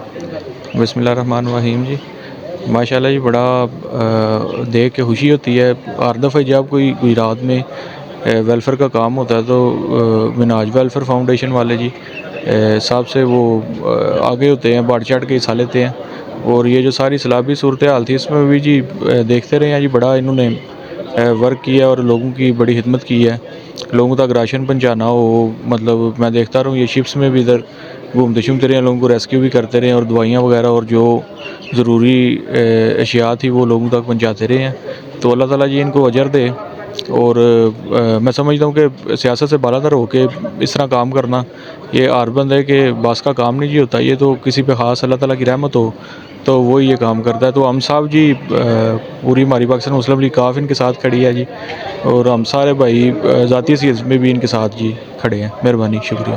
بسم اللہ الرحمن الرحیم جی، ماشاء اللہ جی، بڑا دیکھ کے خوشی ہوتی ہے ہر دفعہ جب کوئی رات میں ویلفیئر کا کام ہوتا ہے تو مناج ویلفیئر فاؤنڈیشن والے جی صاحب سے وہ آگے ہوتے ہیں، بڑھ چڑھ کے حصہ لیتے ہیں. اور یہ جو ساری سیلابی صورتحال تھی اس میں بھی جی دیکھتے رہے ہیں جی، بڑا انہوں نے ورک کیا اور لوگوں کی بڑی خدمت کی ہے. لوگوں تک راشن پہنچانا ہو، مطلب میں دیکھتا رہا ہوں یہ شپس میں بھی ادھر گھومتے شومتے رہے ہیں، لوگوں کو ریسکیو بھی کرتے رہے ہیں اور دوائیاں وغیرہ اور جو ضروری اشیاء تھی وہ لوگوں تک پہنچاتے رہے ہیں. تو اللہ تعالیٰ جی ان کو اجر دے. اور میں سمجھتا ہوں کہ سیاست سے بالاتر ہو کے اس طرح کام کرنا یہ ہر بندے کے باس کا کام نہیں جی ہوتا. یہ تو کسی پہ خاص اللہ تعالیٰ کی رحمت ہو تو وہی یہ کام کرتا ہے. تو ہم صاحب جی پوری ہماری پاکستان مسلم لیگ کاف ان کے ساتھ کھڑی ہے جی، اور ہم سارے بھائی ذاتی حیثیت میں بھی ان کے ساتھ جی کھڑے ہیں. مہربانی، شکریہ.